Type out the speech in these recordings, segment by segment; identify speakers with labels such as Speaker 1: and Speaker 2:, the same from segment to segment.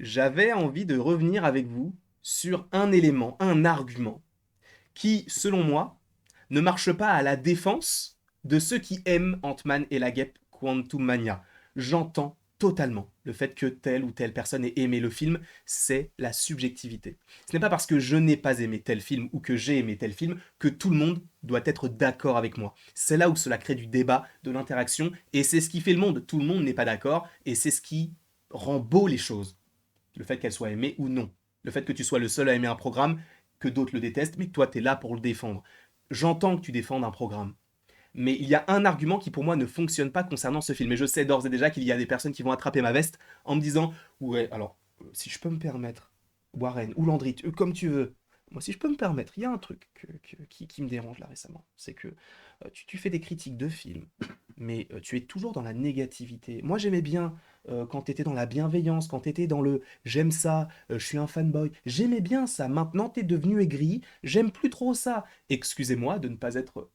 Speaker 1: j'avais envie de revenir avec vous sur un élément, un argument, qui, selon moi, ne marche pas à la défense de ceux qui aiment Ant-Man et la guêpe Quantumania. J'entends totalement le fait que telle ou telle personne ait aimé le film, c'est la subjectivité. Ce n'est pas parce que je n'ai pas aimé tel film ou que j'ai aimé tel film que tout le monde doit être d'accord avec moi. C'est là où cela crée du débat, de l'interaction, et c'est ce qui fait le monde. Tout le monde n'est pas d'accord, et c'est ce qui rend beau les choses. Le fait qu'elles soient aimées ou non. Le fait que tu sois le seul à aimer un programme, que d'autres le détestent, mais que toi, tu es là pour le défendre. J'entends que tu défendes un programme. Mais il y a un argument qui pour moi ne fonctionne pas concernant ce film. Et je sais d'ores et déjà qu'il y a des personnes qui vont attraper ma veste en me disant ouais, alors, si je peux me permettre, Warren ou Landry, comme tu veux. Moi, si je peux me permettre, il y a un truc qui me dérange là récemment. C'est que tu fais des critiques de films, mais tu es toujours dans la négativité. Moi, j'aimais bien quand tu étais dans la bienveillance, quand tu étais dans le j'aime ça, je suis un fanboy. J'aimais bien ça. Maintenant, tu es devenu aigri. J'aime plus trop ça. Excusez-moi de ne pas être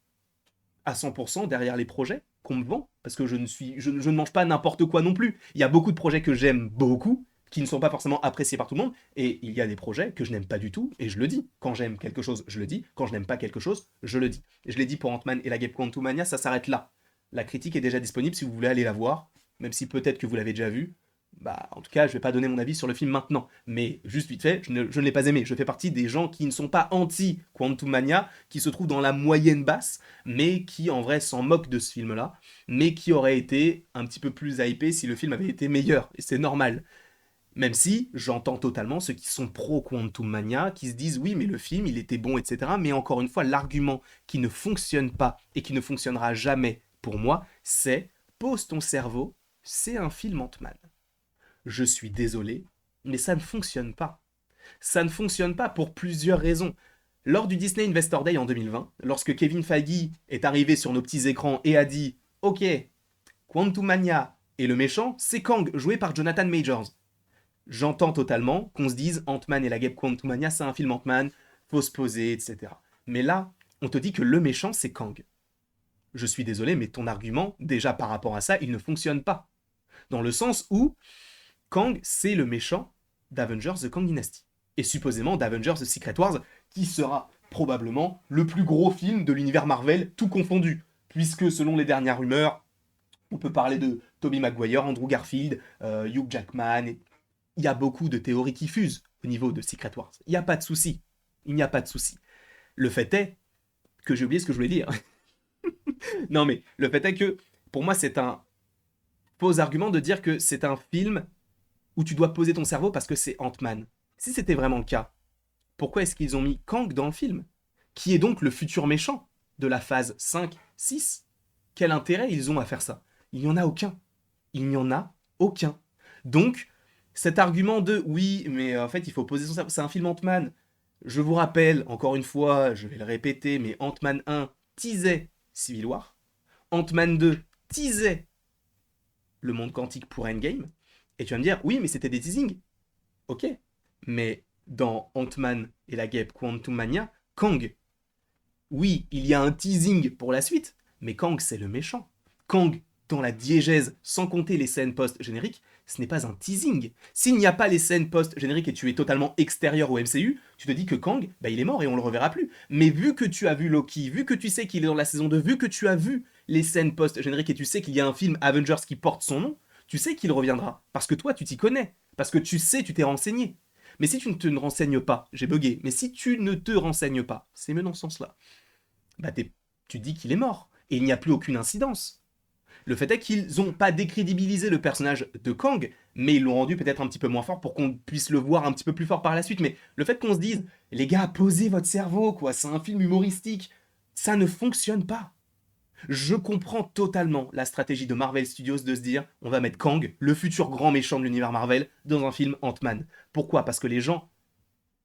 Speaker 1: à 100% derrière les projets qu'on me vend, parce que je ne mange pas n'importe quoi non plus. Il y a beaucoup de projets que j'aime beaucoup, qui ne sont pas forcément appréciés par tout le monde, et il y a des projets que je n'aime pas du tout, et je le dis. Quand j'aime quelque chose, je le dis. Quand je n'aime pas quelque chose, je le dis. Et je l'ai dit pour Ant-Man et la Guêpe Quantumania, ça s'arrête là. La critique est déjà disponible si vous voulez aller la voir, même si peut-être que vous l'avez déjà vue. Bah, en tout cas, je vais pas donner mon avis sur le film maintenant. Mais juste vite fait, je ne l'ai pas aimé. Je fais partie des gens qui ne sont pas anti-Quantum Mania, qui se trouvent dans la moyenne basse, mais qui en vrai s'en moquent de ce film-là, mais qui auraient été un petit peu plus hypés si le film avait été meilleur. Et c'est normal. Même si j'entends totalement ceux qui sont pro Quantum Mania, qui se disent oui, mais le film, il était bon, etc. Mais encore une fois, l'argument qui ne fonctionne pas et qui ne fonctionnera jamais pour moi, c'est pose ton cerveau, c'est un film Ant-Man. Je suis désolé, mais ça ne fonctionne pas. Ça ne fonctionne pas pour plusieurs raisons. Lors du Disney Investor Day en 2020, lorsque Kevin Feige est arrivé sur nos petits écrans et a dit Ok, Quantum Mania et le méchant, c'est Kang, joué par Jonathan Majors. J'entends totalement qu'on se dise Ant-Man et la guêpe Quantum Mania, c'est un film Ant-Man, faut se poser, etc. Mais là, on te dit que le méchant, c'est Kang. Je suis désolé, mais ton argument, déjà par rapport à ça, il ne fonctionne pas. Dans le sens où Kang, c'est le méchant d'Avengers The Kang Dynasty. Et supposément d'Avengers The Secret Wars, qui sera probablement le plus gros film de l'univers Marvel, tout confondu. Puisque selon les dernières rumeurs, on peut parler de Tobey Maguire, Andrew Garfield, Hugh Jackman. Il y a beaucoup de théories qui fusent au niveau de Secret Wars. Il n'y a pas de souci. Il n'y a pas de souci. Le fait est que j'ai oublié ce que je voulais dire. Non mais le fait est que pour moi c'est un faux argument de dire que c'est un film où tu dois poser ton cerveau parce que c'est Ant-Man. Si c'était vraiment le cas, pourquoi est-ce qu'ils ont mis Kang dans le film, qui est donc le futur méchant de la phase 5, 6? Quel intérêt ils ont à faire ça? Il n'y en a aucun. Il n'y en a aucun. Donc, cet argument de oui, mais en fait, il faut poser son cerveau, c'est un film Ant-Man. Je vous rappelle, encore une fois, je vais le répéter, mais Ant-Man 1 teasait Civil War. Ant-Man 2 teasait le monde quantique pour Endgame. Et tu vas me dire, oui, mais c'était des teasings. Ok, mais dans Ant-Man et la guêpe Quantum Mania, Kang, oui, il y a un teasing pour la suite, mais Kang, c'est le méchant. Kang, dans la diégèse, sans compter les scènes post-génériques, ce n'est pas un teasing. S'il n'y a pas les scènes post-génériques et tu es totalement extérieur au MCU, tu te dis que Kang, bah, il est mort et on le reverra plus. Mais vu que tu as vu Loki, vu que tu sais qu'il est dans la saison 2, vu que tu as vu les scènes post-génériques et tu sais qu'il y a un film Avengers qui porte son nom, tu sais qu'il reviendra. Parce que toi, tu t'y connais. Parce que tu sais, tu t'es renseigné. Mais si tu ne te renseignes pas, j'ai bugué, mais si tu ne te renseignes pas, c'est mieux dans ce sens-là, bah tu dis qu'il est mort. Et il n'y a plus aucune incidence. Le fait est qu'ils n'ont pas décrédibilisé le personnage de Kang, mais ils l'ont rendu peut-être un petit peu moins fort pour qu'on puisse le voir un petit peu plus fort par la suite. Mais le fait qu'on se dise, les gars, posez votre cerveau, quoi, c'est un film humoristique, ça ne fonctionne pas. Je comprends totalement la stratégie de Marvel Studios de se dire, on va mettre Kang, le futur grand méchant de l'univers Marvel, dans un film Ant-Man. Pourquoi? Parce que les gens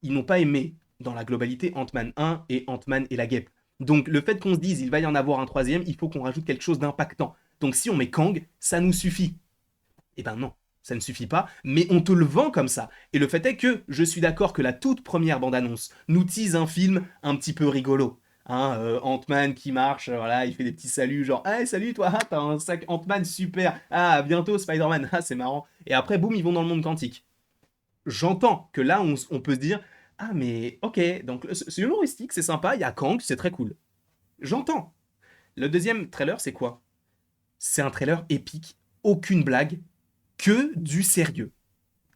Speaker 1: ils n'ont pas aimé dans la globalité Ant-Man 1 et Ant-Man et la guêpe. Donc le fait qu'on se dise il va y en avoir un troisième, il faut qu'on rajoute quelque chose d'impactant. Donc si on met Kang, ça nous suffit. Eh ben non, ça ne suffit pas, mais on te le vend comme ça. Et le fait est que je suis d'accord que la toute première bande-annonce nous tease un film un petit peu rigolo. Hein, Ant-Man qui marche, voilà, il fait des petits saluts, genre hey, salut toi, ah, t'as un sac Ant-Man super, ah, à bientôt Spider-Man, ah, c'est marrant. Et après, boum, ils vont dans le monde quantique. j'entends que là, on peut se dire, ah mais ok, donc c'est humoristique, c'est sympa, il y a Kang, c'est très cool. J'entends. Le deuxième trailer, c'est quoi? C'est un trailer épique, aucune blague, que du sérieux.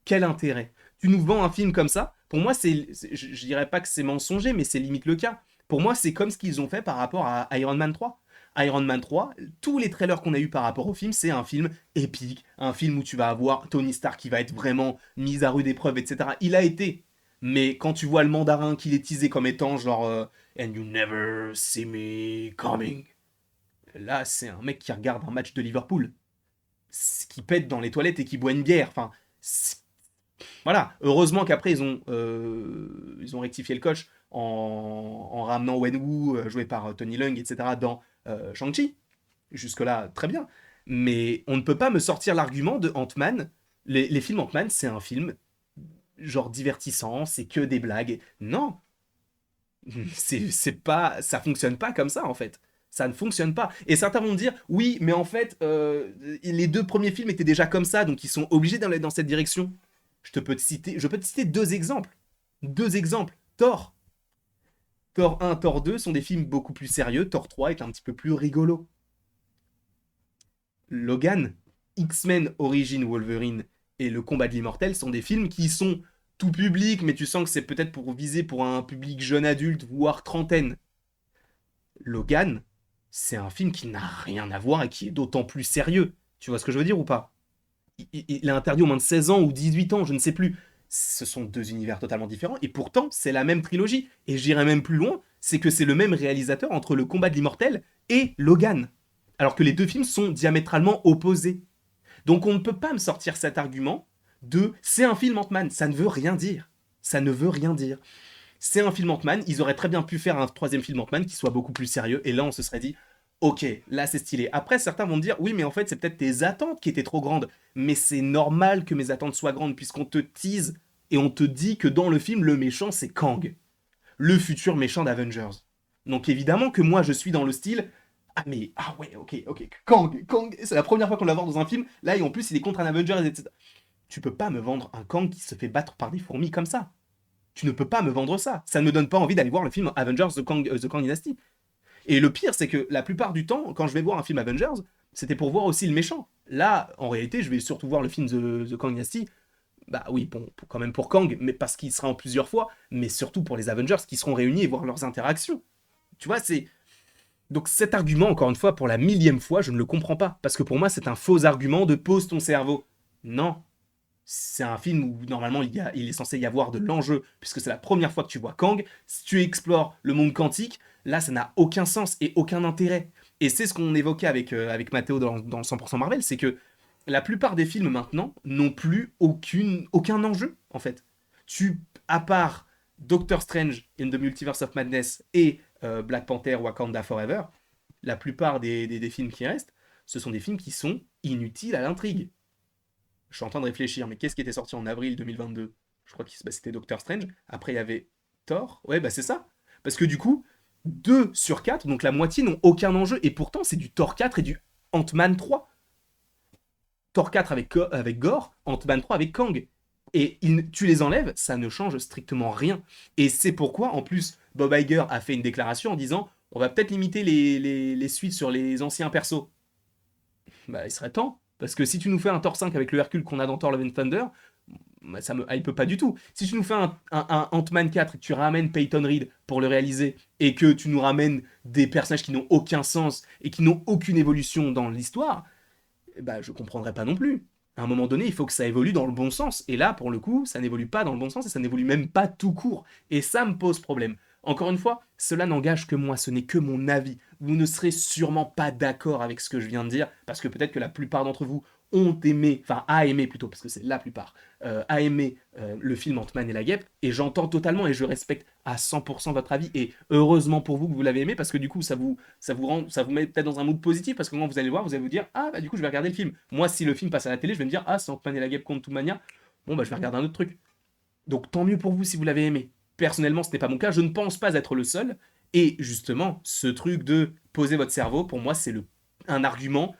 Speaker 1: Quel intérêt? Tu nous vends un film comme ça? Pour moi, je dirais pas que c'est mensonger, mais c'est limite le cas. Pour moi, c'est comme ce qu'ils ont fait par rapport à Iron Man 3. Iron Man 3, tous les trailers qu'on a eu par rapport au film, c'est un film épique, un film où tu vas avoir Tony Stark qui va être vraiment mis à rude épreuve, etc. Il a été. Mais quand tu vois le mandarin qu'il est teasé comme étant genre And you never see me coming. Là, c'est un mec qui regarde un match de Liverpool, qui pète dans les toilettes et qui boit une bière. Enfin, voilà. Heureusement qu'après, ils ont rectifié le coach en ramenant Wenwu, joué par Tony Leung, etc., dans Shang-Chi. Jusque-là, très bien. Mais on ne peut pas me sortir l'argument de Ant-Man. Les films Ant-Man, c'est un film genre divertissant, c'est que des blagues. Non, c'est pas, ça fonctionne pas comme ça en fait. Ça ne fonctionne pas. Et certains vont me dire, oui, mais en fait, les deux premiers films étaient déjà comme ça, donc ils sont obligés d'aller dans cette direction. Je peux te citer deux exemples. Deux exemples. Thor. Thor 1, Thor 2 sont des films beaucoup plus sérieux. Thor 3 est un petit peu plus rigolo. Logan, X-Men Origin Wolverine et Le Combat de l'Immortel sont des films qui sont tout public, mais tu sens que c'est peut-être pour viser pour un public jeune adulte, voire trentaine. Logan, c'est un film qui n'a rien à voir et qui est d'autant plus sérieux. Tu vois ce que je veux dire ou pas? Il est interdit aux moins de 16 ans ou 18 ans, je ne sais plus. Ce sont deux univers totalement différents et pourtant c'est la même trilogie. Et j'irai même plus loin, c'est que c'est le même réalisateur entre Le Combat de l'Immortel et Logan. Alors que les deux films sont diamétralement opposés. Donc on ne peut pas me sortir cet argument de c'est un film Ant-Man, ça ne veut rien dire. Ça ne veut rien dire. C'est un film Ant-Man, ils auraient très bien pu faire un troisième film Ant-Man qui soit beaucoup plus sérieux, et là on se serait dit, ok, là c'est stylé. Après certains vont me dire, oui mais en fait c'est peut-être tes attentes qui étaient trop grandes, mais c'est normal que mes attentes soient grandes puisqu'on te tease et on te dit que dans le film le méchant c'est Kang, le futur méchant d'Avengers. Donc évidemment que moi je suis dans le style, ah mais, ah ouais, ok, Kang, c'est la première fois qu'on la voit dans un film, là et en plus il est contre un Avengers, etc. Tu peux pas me vendre un Kang qui se fait battre par des fourmis comme ça. Tu ne peux pas me vendre ça. Ça ne me donne pas envie d'aller voir le film Avengers The Kang Dynasty. Et le pire, c'est que la plupart du temps, quand je vais voir un film Avengers, c'était pour voir aussi le méchant. Là, en réalité, je vais surtout voir le film The Kang Dynasty. Bah oui, bon, quand même pour Kang, mais parce qu'il sera en plusieurs fois, mais surtout pour les Avengers qui seront réunis et voir leurs interactions. Tu vois, c'est. Donc cet argument, encore une fois, pour la millième fois, je ne le comprends pas. Parce que pour moi, c'est un faux argument de pose ton cerveau. Non, c'est un film où normalement il est censé y avoir de l'enjeu, puisque c'est la première fois que tu vois Kang. Si tu explores le monde quantique, là ça n'a aucun sens et aucun intérêt. Et c'est ce qu'on évoquait avec Mathéo dans le 100% Marvel, c'est que la plupart des films maintenant n'ont plus aucun enjeu en fait. À part Doctor Strange in the Multiverse of Madness et Black Panther Wakanda Forever, la plupart des films qui restent, ce sont des films qui sont inutiles à l'intrigue. Je suis en train de réfléchir, mais qu'est-ce qui était sorti en avril 2022? Je crois que c'était Doctor Strange. Après, il y avait Thor. Ouais, bah c'est ça. Parce que du coup, 2 sur 4, donc la moitié, n'ont aucun enjeu. Et pourtant, c'est du Thor 4 et du Ant-Man 3. Thor 4 avec Gore, Ant-Man 3 avec Kang. Et tu les enlèves, ça ne change strictement rien. Et c'est pourquoi, en plus, Bob Iger a fait une déclaration en disant on va peut-être limiter les suites sur les anciens persos. Bah, il serait temps. Parce que si tu nous fais un Thor 5 avec le Hercule qu'on a dans Thor Love and Thunder, bah, ça me hype pas du tout. Si tu nous fais un Ant-Man 4 et que tu ramènes Peyton Reed pour le réaliser, et que tu nous ramènes des personnages qui n'ont aucun sens et qui n'ont aucune évolution dans l'histoire, bah je comprendrais pas non plus. À un moment donné, il faut que ça évolue dans le bon sens. Et là, pour le coup, ça n'évolue pas dans le bon sens et ça n'évolue même pas tout court. Et ça me pose problème. Encore une fois, cela n'engage que moi, ce n'est que mon avis. Vous ne serez sûrement pas d'accord avec ce que je viens de dire, parce que peut-être que la plupart d'entre vous ont aimé, enfin a aimé plutôt, parce que c'est la plupart, a aimé le film Ant-Man et la Guêpe, et j'entends totalement et je respecte à 100% votre avis, et heureusement pour vous que vous l'avez aimé, parce que du coup ça vous met peut-être dans un mood positif, parce que quand vous allez le voir, vous allez vous dire, ah bah du coup je vais regarder le film. Moi si le film passe à la télé, je vais me dire, ah c'est Ant-Man et la Guêpe contre Toumania, bon bah je vais regarder un autre truc. Donc tant mieux pour vous si vous l'avez aimé. Personnellement, ce n'est pas mon cas, je ne pense pas être le seul. Et justement, ce truc de poser votre cerveau, pour moi, c'est un argument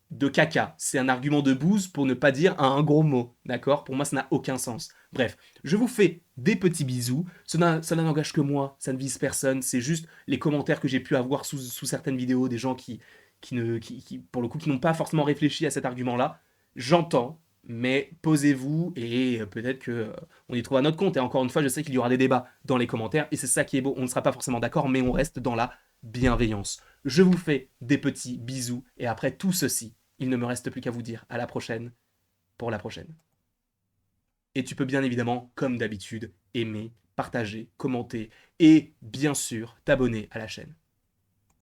Speaker 1: de caca. C'est un argument de bouse pour ne pas dire un gros mot. D'accord? Pour moi, ça n'a aucun sens. Bref, je vous fais des petits bisous. Ça n'engage que moi, ça ne vise personne. C'est juste les commentaires que j'ai pu avoir sous certaines vidéos des gens pour le coup, qui n'ont pas forcément réfléchi à cet argument-là. J'entends, mais posez-vous et peut-être que on y trouvera notre compte. Et encore une fois, je sais qu'il y aura des débats dans les commentaires et c'est ça qui est beau. On ne sera pas forcément d'accord, mais on reste dans la bienveillance. Je vous fais des petits bisous et après tout ceci, il ne me reste plus qu'à vous dire à la prochaine pour la prochaine. Et tu peux bien évidemment, comme d'habitude, aimer, partager, commenter et bien sûr t'abonner à la chaîne.